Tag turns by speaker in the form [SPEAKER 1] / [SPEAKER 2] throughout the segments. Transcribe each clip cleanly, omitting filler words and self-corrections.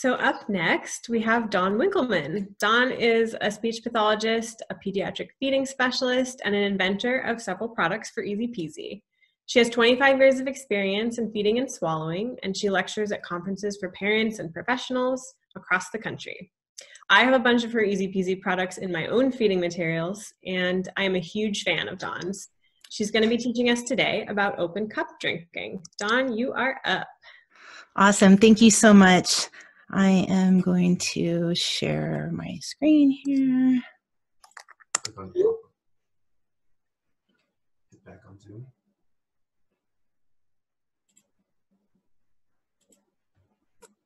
[SPEAKER 1] So up next, we have Dawn Winkelmann. Dawn is a speech pathologist, a pediatric feeding specialist, and an inventor of several products for Easy Peasy. She has 25 years of experience in feeding and swallowing, and she lectures at conferences for parents and professionals across the country. I have a bunch of her Easy Peasy products in my own feeding materials, and I am a huge fan of Dawn's. She's going to be teaching us today about open cup drinking. Dawn, you are up.
[SPEAKER 2] Awesome. Thank you so much. I am going to share my screen here.
[SPEAKER 3] Get back on Zoom.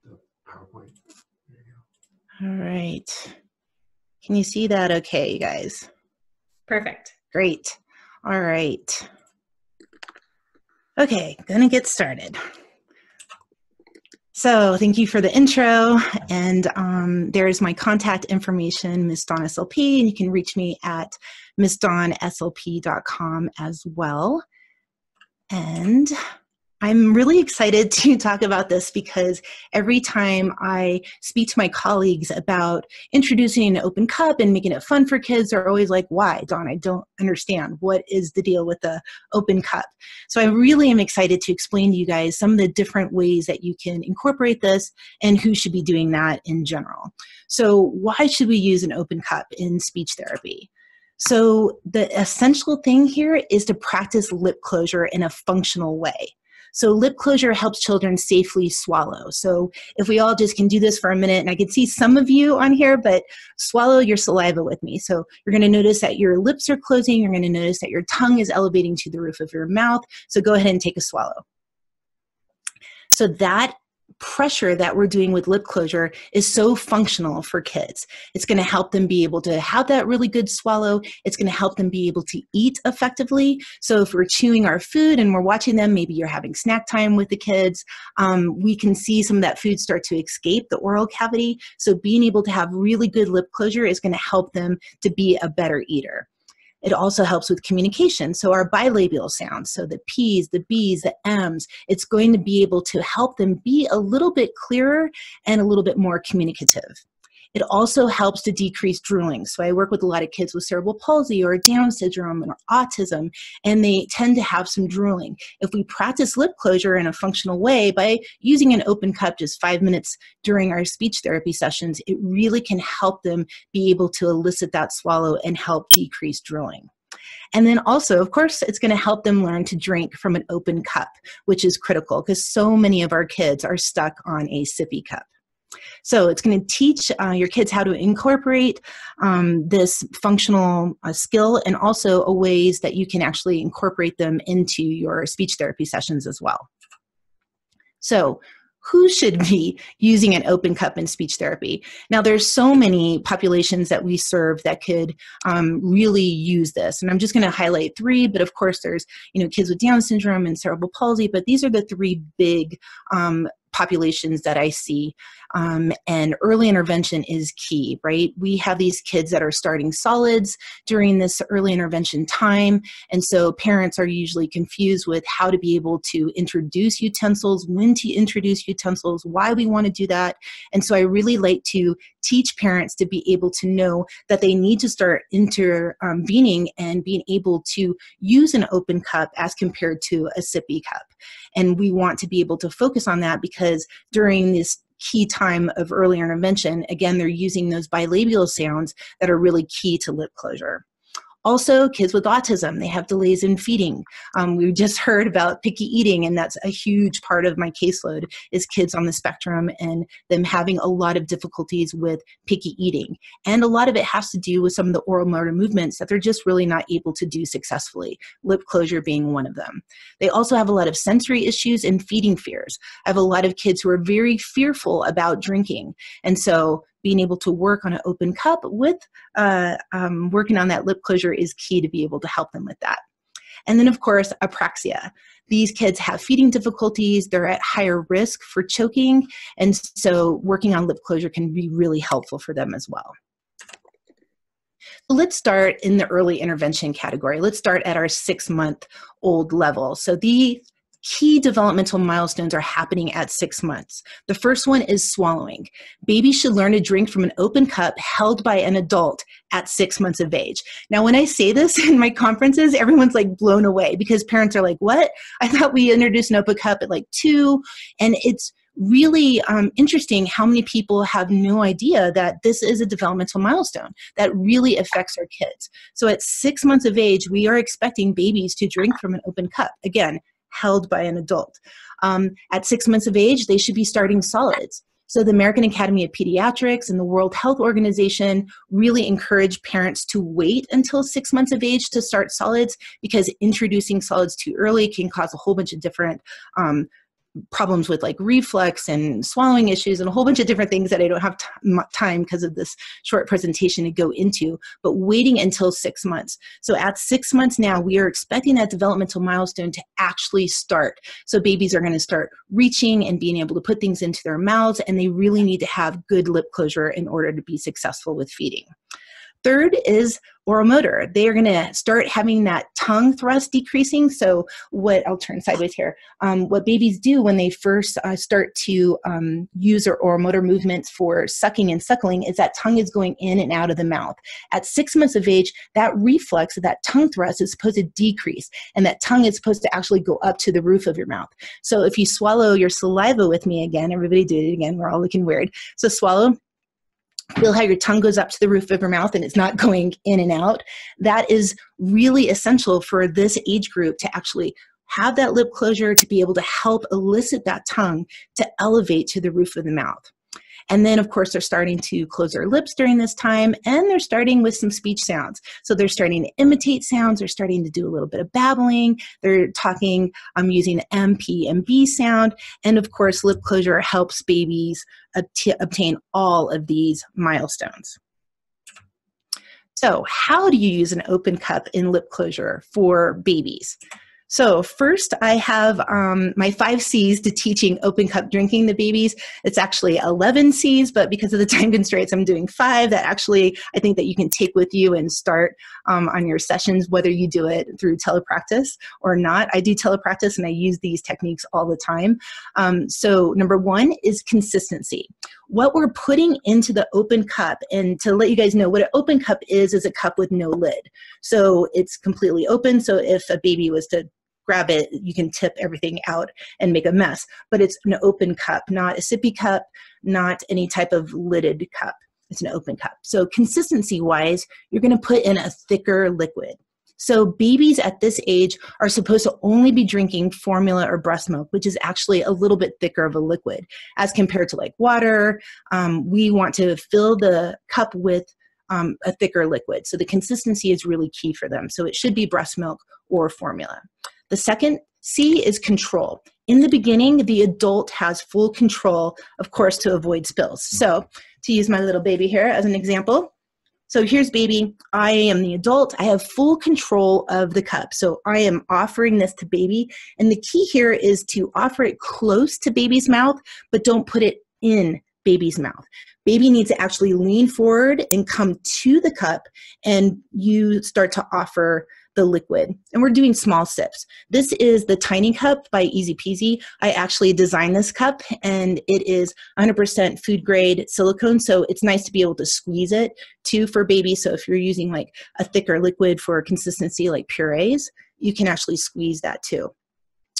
[SPEAKER 3] The PowerPoint. There you go.
[SPEAKER 2] All right. Can you see that okay, you guys?
[SPEAKER 1] Perfect.
[SPEAKER 2] Great. All right. Okay, gonna get started. So thank you for the intro, and there's my contact information, Miss Dawn SLP, and you can reach me at missdawnslp.com as well. And I'm really excited to talk about this because every time I speak to my colleagues about introducing an open cup and making it fun for kids, they're always like, why, Dawn? I don't understand. What is the deal with the open cup? So I really am excited to explain to you guys some of the different ways that you can incorporate this and who should be doing that in general. So why should we use an open cup in speech therapy? So the essential thing here is to practice lip closure in a functional way. So lip closure helps children safely swallow. So if we all just can do this for a minute, and I can see some of you on here, but swallow your saliva with me. So you're going to notice that your lips are closing. You're going to notice that your tongue is elevating to the roof of your mouth. So go ahead and take a swallow. So that pressure that we're doing with lip closure is so functional for kids. It's going to help them be able to have that really good swallow. It's going to help them be able to eat effectively. So if we're chewing our food and we're watching them, maybe you're having snack time with the kids, we can see some of that food start to escape the oral cavity. So being able to have really good lip closure is going to help them to be a better eater. It also helps with communication. So our bilabial sounds, so the P's, the B's, the M's, it's going to be able to help them be a little bit clearer and a little bit more communicative. It also helps to decrease drooling. So I work with a lot of kids with cerebral palsy or Down syndrome or autism, and they tend to have some drooling. If we practice lip closure in a functional way by using an open cup just 5 minutes during our speech therapy sessions, it really can help them be able to elicit that swallow and help decrease drooling. And then also, of course, it's going to help them learn to drink from an open cup, which is critical because so many of our kids are stuck on a sippy cup. So it's going to teach your kids how to incorporate this functional skill and also ways that you can actually incorporate them into your speech therapy sessions as well. So who should be using an open cup in speech therapy? Now, there's so many populations that we serve that could really use this. And I'm just going to highlight 3, but of course there's, kids with Down syndrome and cerebral palsy, but these are the 3 big populations that I see, and early intervention is key, right? We have these kids that are starting solids during this early intervention time, and so parents are usually confused with how to be able to introduce utensils, when to introduce utensils, why we want to do that, and so I really like to teach parents to be able to know that they need to start intervening and being able to use an open cup as compared to a sippy cup. And we want to be able to focus on that because during this key time of early intervention, again, they're using those bilabial sounds that are really key to lip closure. Also, kids with autism, they have delays in feeding. We just heard about picky eating, and that's a huge part of my caseload is kids on the spectrum and them having a lot of difficulties with picky eating. And a lot of it has to do with some of the oral motor movements that they're just really not able to do successfully, lip closure being one of them. They also have a lot of sensory issues and feeding fears. I have a lot of kids who are very fearful about drinking. And so being able to work on an open cup with working on that lip closure is key to be able to help them with that. And then, of course, apraxia. These kids have feeding difficulties. They're at higher risk for choking. And so working on lip closure can be really helpful for them as well. Let's start in the early intervention category. Let's start at our 6-month-old level. So these key developmental milestones are happening at 6 months. The first one is swallowing. Babies should learn to drink from an open cup held by an adult at 6 months of age. Now, when I say this in my conferences, everyone's like blown away because parents are like, what? I thought we introduced an open cup at like 2. And it's really interesting how many people have no idea that this is a developmental milestone that really affects our kids. So at 6 months of age, we are expecting babies to drink from an open cup, again, held by an adult. At 6 months of age, they should be starting solids. So the American Academy of Pediatrics and the World Health Organization really encourage parents to wait until 6 months of age to start solids, because introducing solids too early can cause a whole bunch of different problems with like reflux and swallowing issues and a whole bunch of different things that I don't have time because of this short presentation to go into, but waiting until 6 months. So at 6 months now, we are expecting that developmental milestone to actually start. So babies are going to start reaching and being able to put things into their mouths, and they really need to have good lip closure in order to be successful with feeding. Third is oral motor. They are going to start having that tongue thrust decreasing. So I'll turn sideways here. What babies do when they first start to use their oral motor movements for sucking and suckling is that tongue is going in and out of the mouth. At 6 months of age, that reflex, that tongue thrust is supposed to decrease, and that tongue is supposed to actually go up to the roof of your mouth. So if you swallow your saliva with me again, everybody do it again, we're all looking weird. So swallow. Feel how your tongue goes up to the roof of your mouth and it's not going in and out. That is really essential for this age group to actually have that lip closure, to be able to help elicit that tongue to elevate to the roof of the mouth. And then, of course, they're starting to close their lips during this time, and they're starting with some speech sounds. So they're starting to imitate sounds. They're starting to do a little bit of babbling. They're talking using the M, P, and B sound. And, of course, lip closure helps babies obtain all of these milestones. So how do you use an open cup in lip closure for babies? So first, I have my 5 C's to teaching open cup drinking to babies. It's actually 11 C's, but because of the time constraints, I'm doing 5 that actually I think that you can take with you and start on your sessions, whether you do it through telepractice or not. I do telepractice and I use these techniques all the time. So number 1 is consistency. What we're putting into the open cup, and to let you guys know what an open cup is a cup with no lid. So it's completely open. So if a baby was to grab it, you can tip everything out and make a mess. But it's an open cup, not a sippy cup, not any type of lidded cup. It's an open cup. So consistency-wise, you're going to put in a thicker liquid. So babies at this age are supposed to only be drinking formula or breast milk, which is actually a little bit thicker of a liquid as compared to like water. We want to fill the cup with a thicker liquid. So the consistency is really key for them. So it should be breast milk or formula. The second C is control. In the beginning, the adult has full control, of course, to avoid spills. So to use my little baby here as an example. So here's baby. I am the adult. I have full control of the cup. So I am offering this to baby. And the key here is to offer it close to baby's mouth, but don't put it in baby's mouth. Baby needs to actually lean forward and come to the cup, and you start to offer the liquid. And we're doing small sips. This is the Tiny Cup by Easy Peasy. I actually designed this cup, and it is 100% food grade silicone. So it's nice to be able to squeeze it too for baby. So if you're using like a thicker liquid for consistency like purees, you can actually squeeze that too.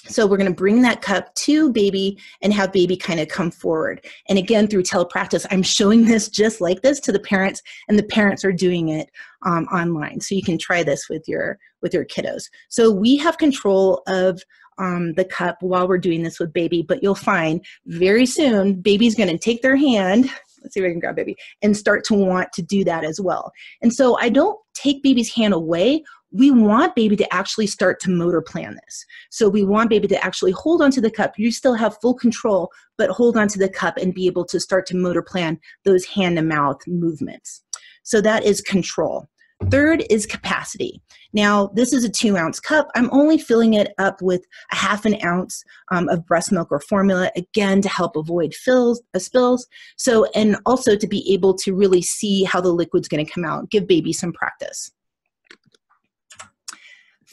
[SPEAKER 2] So we're going to bring that cup to baby and have baby kind of come forward. And again, through telepractice, I'm showing this just like this to the parents, and the parents are doing it online. So you can try this with your kiddos. So we have control of the cup while we're doing this with baby, but you'll find very soon baby's going to take their hand. Let's see if I can grab baby and start to want to do that as well. And so I don't take baby's hand away. We want baby to actually start to motor plan this. So we want baby to actually hold onto the cup. You still have full control, but hold onto the cup and be able to start to motor plan those hand to mouth movements. So that is control. Third is capacity. Now, this is a 2-ounce cup. I'm only filling it up with a 1/2 ounce of breast milk or formula, again, to help avoid spills. So, and also to be able to really see how the liquid's going to come out, give baby some practice.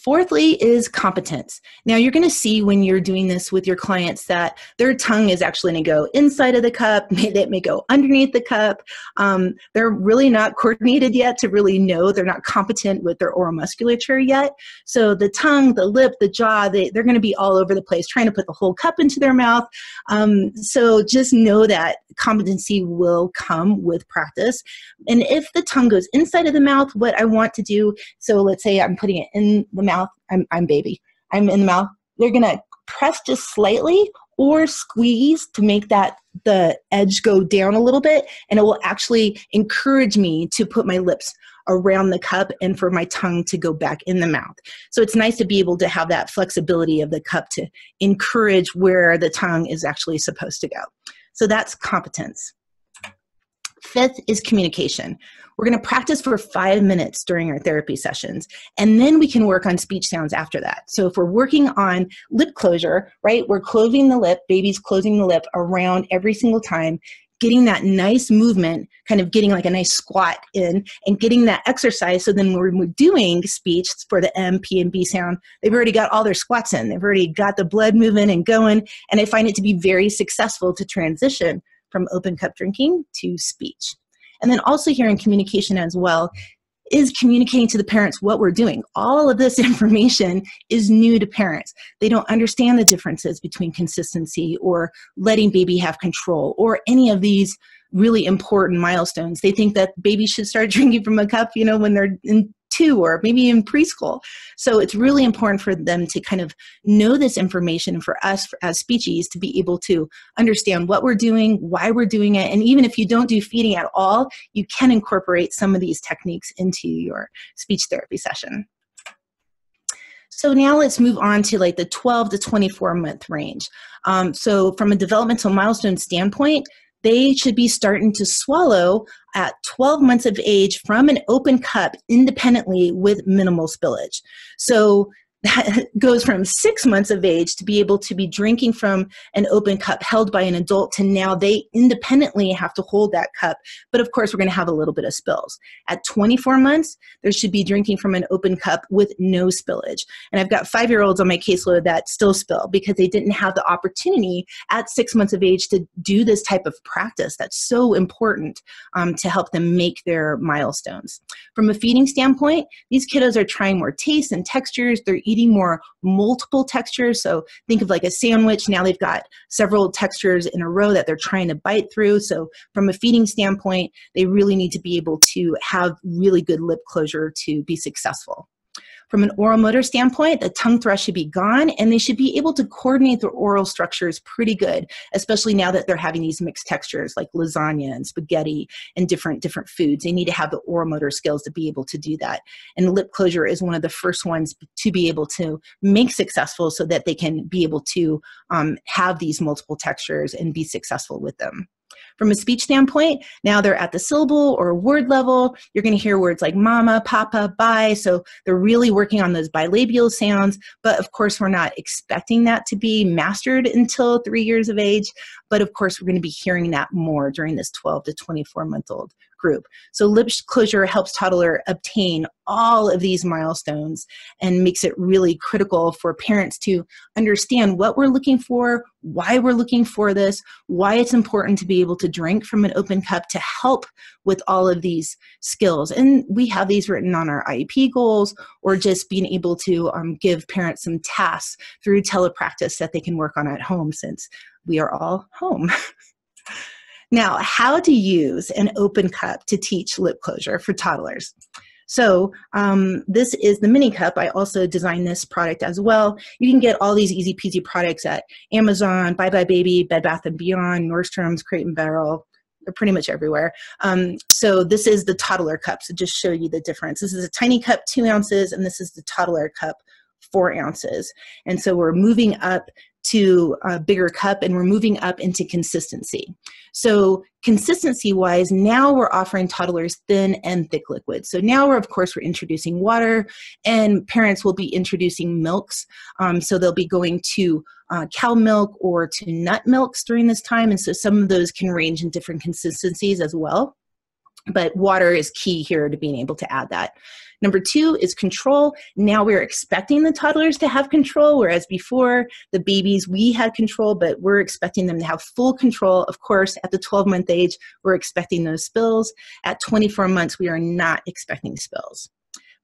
[SPEAKER 2] Fourthly is competence. Now you're going to see when you're doing this with your clients that their tongue is actually going to go inside of the cup, it may go underneath the cup. They're really not coordinated yet to really know. They're not competent with their oral musculature yet. So the tongue, the lip, the jaw, they're going to be all over the place trying to put the whole cup into their mouth. So just know that competency will come with practice. And if the tongue goes inside of the mouth, what I want to do, so let's say I'm putting it in the mouth, I'm baby, I'm in the mouth, they're going to press just slightly or squeeze to make that the edge go down a little bit, and it will actually encourage me to put my lips around the cup and for my tongue to go back in the mouth. So it's nice to be able to have that flexibility of the cup to encourage where the tongue is actually supposed to go. So that's competence. Fifth is communication. We're going to practice for 5 minutes during our therapy sessions, and then we can work on speech sounds after that. So if we're working on lip closure, right, we're closing the lip, baby's closing the lip around every single time, getting that nice movement, kind of getting like a nice squat in and getting that exercise. So then when we're doing speech for the M, P, and B sound, they've already got all their squats in. They've already got the blood moving and going, and I find it to be very successful to transition from open cup drinking to speech. And then also here in communication as well is communicating to the parents what we're doing. All of this information is new to parents. They don't understand the differences between consistency or letting baby have control or any of these really important milestones. They think that babies should start drinking from a cup, you know, when they're in 2 or maybe in preschool. So it's really important for them to kind of know this information, and for us as speechies to be able to understand what we're doing, why we're doing it. And even if you don't do feeding at all, you can incorporate some of these techniques into your speech therapy session. So now let's move on to like the 12 to 24 month range. So from a developmental milestone standpoint, they should be starting to swallow at 12 months of age from an open cup independently with minimal spillage. So that goes from 6 months of age to be able to be drinking from an open cup held by an adult to now they independently have to hold that cup. But of course, we're going to have a little bit of spills. At 24 months, there should be drinking from an open cup with no spillage. And I've got 5-year-olds on my caseload that still spill because they didn't have the opportunity at 6 months of age to do this type of practice that's so important to help them make their milestones. From a feeding standpoint, these kiddos are trying more tastes and textures. They're eating more multiple textures. So think of like a sandwich. Now they've got several textures in a row that they're trying to bite through. So from a feeding standpoint, they really need to be able to have really good lip closure to be successful. From an oral motor standpoint, the tongue thrust should be gone, and they should be able to coordinate their oral structures pretty good, especially now that they're having these mixed textures like lasagna and spaghetti and different foods. They need to have the oral motor skills to be able to do that. And lip closure is one of the first ones to be able to make successful so that they can be able to have these multiple textures and be successful with them. From a speech standpoint, now they're at the syllable or word level. You're going to hear words like mama, papa, bye. So they're really working on those bilabial sounds. But of course, we're not expecting that to be mastered until 3 years of age. But of course, we're going to be hearing that more during this 12 to 24-month-old group. So lip closure helps toddler obtain all of these milestones and makes it really critical for parents to understand what we're looking for, why we're looking for this, why it's important to be able to drink from an open cup to help with all of these skills. And we have these written on our IEP goals, or just being able to give parents some tasks through telepractice that they can work on at home since we are all home. Now, how to use an open cup to teach lip closure for toddlers. So this is the mini cup. I also designed this product as well. You can get all these easy peasy products at Amazon, Bye Bye Baby, Bed Bath & Beyond, Nordstrom's, Crate & Barrel. They're pretty much everywhere. So this is the toddler cup. So just show you the difference. This is a tiny cup, 2 ounces, and this is the toddler cup, 4 ounces. And so we're moving up to a bigger cup, and we're moving up into consistency. So consistency-wise, now we're offering toddlers thin and thick liquids. So now we're introducing water, and parents will be introducing milks. So they'll be going to cow milk or to nut milks during this time. And so some of those can range in different consistencies as well. But water is key here to being able to add that. Number 2 is control. Now we're expecting the toddlers to have control, whereas before the babies, we had control, but we're expecting them to have full control. Of course, at the 12-month age, we're expecting those spills. At 24 months, we are not expecting spills.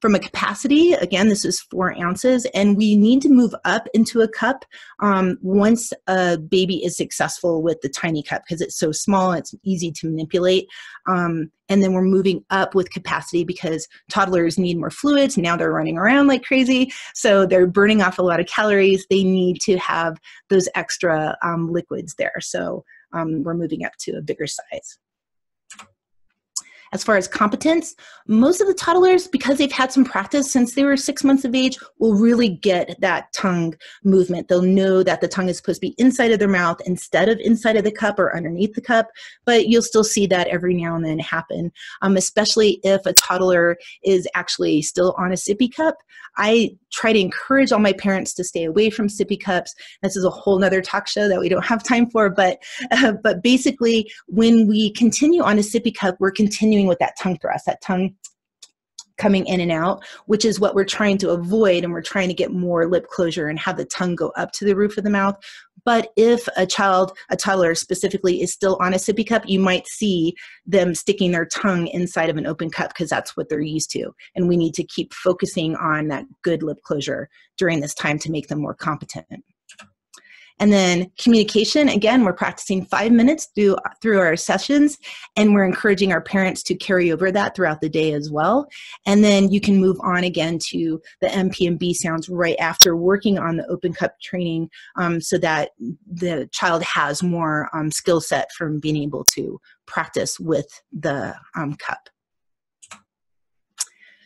[SPEAKER 2] From a capacity, again, this is 4 ounces, and we need to move up into a cup once a baby is successful with the tiny cup because it's so small, it's easy to manipulate. And then we're moving up with capacity because toddlers need more fluids. Now they're running around like crazy, so they're burning off a lot of calories. They need to have those extra liquids there. So we're moving up to a bigger size. As far as competence, most of the toddlers, because they've had some practice since they were 6 months of age, will really get that tongue movement. They'll know that the tongue is supposed to be inside of their mouth instead of inside of the cup or underneath the cup, but you'll still see that every now and then happen, especially if a toddler is actually still on a sippy cup. I try to encourage all my parents to stay away from sippy cups. This is a whole nother talk show that we don't have time for, but basically when we continue on a sippy cup, we're continuing with that tongue thrust, that tongue coming in and out, which is what we're trying to avoid, and we're trying to get more lip closure and have the tongue go up to the roof of the mouth. But if a toddler specifically, is still on a sippy cup, you might see them sticking their tongue inside of an open cup because that's what they're used to. And we need to keep focusing on that good lip closure during this time to make them more competent. And then communication, again, we're practicing 5 minutes through our sessions, and we're encouraging our parents to carry over that throughout the day as well. And then you can move on again to the MP and B sounds right after working on the open cup training so that the child has more skill set from being able to practice with the cup.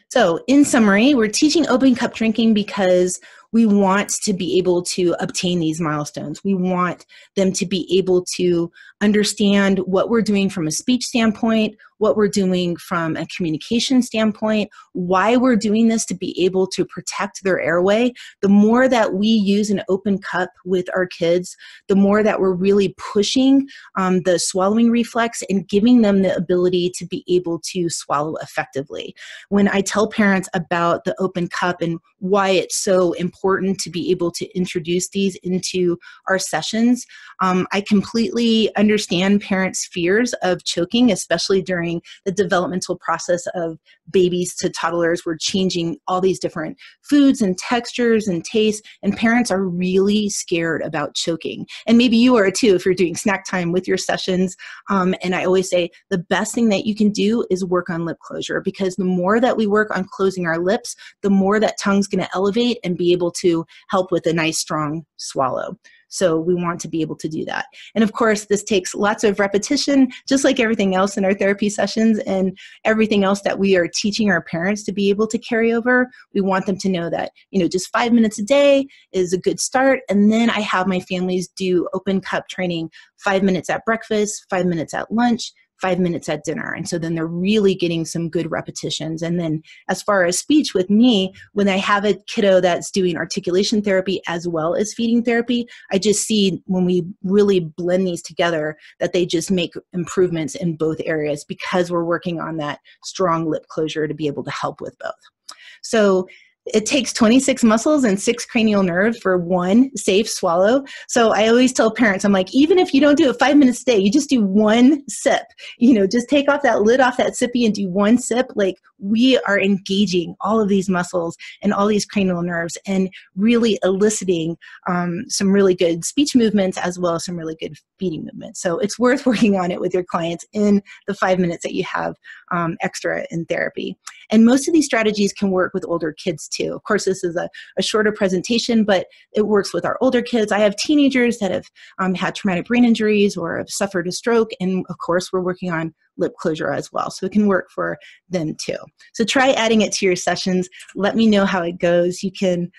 [SPEAKER 2] So in summary, we're teaching open cup drinking because we want to be able to obtain these milestones. We want them to be able to understand what we're doing from a speech standpoint, what we're doing from a communication standpoint, why we're doing this to be able to protect their airway. The more that we use an open cup with our kids, the more that we're really pushing the swallowing reflex and giving them the ability to be able to swallow effectively. When I tell parents about the open cup and why it's so important to be able to introduce these into our sessions, I completely understand parents' fears of choking, especially during the developmental process of babies to toddlers. We're changing all these different foods and textures and tastes, and parents are really scared about choking. And maybe you are too if you're doing snack time with your sessions. And I always say the best thing that you can do is work on lip closure, because the more that we work on closing our lips, the more that tongue's going to elevate and be able to help with a nice strong swallow. So we want to be able to do that. And of course, this takes lots of repetition, just like everything else in our therapy sessions and everything else that we are teaching our parents to be able to carry over. We want them to know that, just 5 minutes a day is a good start. And then I have my families do open cup training, 5 minutes at breakfast, 5 minutes at lunch, 5 minutes at dinner. And so then they're really getting some good repetitions. And then as far as speech with me, when I have a kiddo that's doing articulation therapy as well as feeding therapy, I just see when we really blend these together that they just make improvements in both areas because we're working on that strong lip closure to be able to help with both. So it takes 26 muscles and 6 cranial nerves for one safe swallow. So I always tell parents, I'm like, even if you don't do it 5 minutes a day, you just do one sip, just take off that lid off that sippy and do one sip. Like, we are engaging all of these muscles and all these cranial nerves and really eliciting some really good speech movements as well as some really good feeding movements. So it's worth working on it with your clients in the 5 minutes that you have extra in therapy. And most of these strategies can work with older kids too. Of course, this is a shorter presentation, but it works with our older kids. I have teenagers that have had traumatic brain injuries or have suffered a stroke. And of course, we're working on lip closure as well. So it can work for them too. So try adding it to your sessions. Let me know how it goes. You can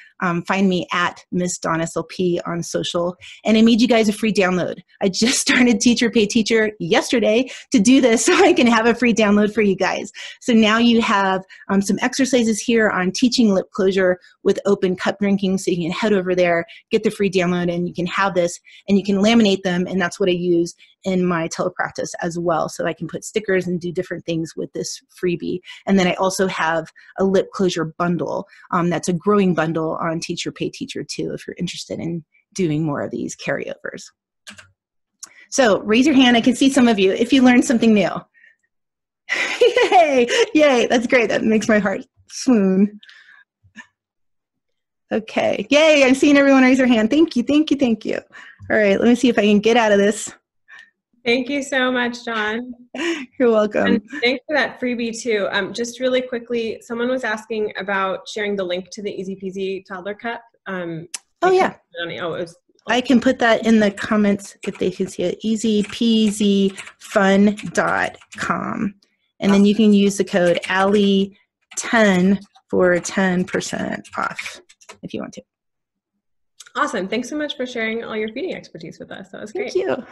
[SPEAKER 2] find me at Miss Dawn SLP on social. And I made you guys a free download. I just started Teacher Pay Teacher yesterday to do this so I can have a free download for you guys. So now you have some exercises here on teaching lip closure with open cup drinking. So you can head over there, get the free download, and you can have this and you can laminate them. And that's what I use in my telepractice as well, so I can put stickers and do different things with this freebie. And then I also have a lip closure bundle that's a growing bundle on Teacher Pay Teacher too, if you're interested in doing more of these carryovers. So raise your hand. I can see some of you if you learned something new. Yay! Yay! That's great. That makes my heart swoon. Okay. Yay! I'm seeing everyone raise their hand. Thank you. Thank you. Thank you. All right. Let me see if I can get out of this.
[SPEAKER 1] Thank you so much, Dawn.
[SPEAKER 2] You're welcome.
[SPEAKER 1] And thanks for that freebie too. Just really quickly, someone was asking about sharing the link to the Easy Peasy Toddler Cup.
[SPEAKER 2] Oh yeah. I can put that in the comments if they can see it. easypeasyfun.com. And then you can use the code ALLIE10 for 10% off if you want to.
[SPEAKER 1] Awesome. Thanks so much for sharing all your feeding expertise with us. That was great.
[SPEAKER 2] Thank you.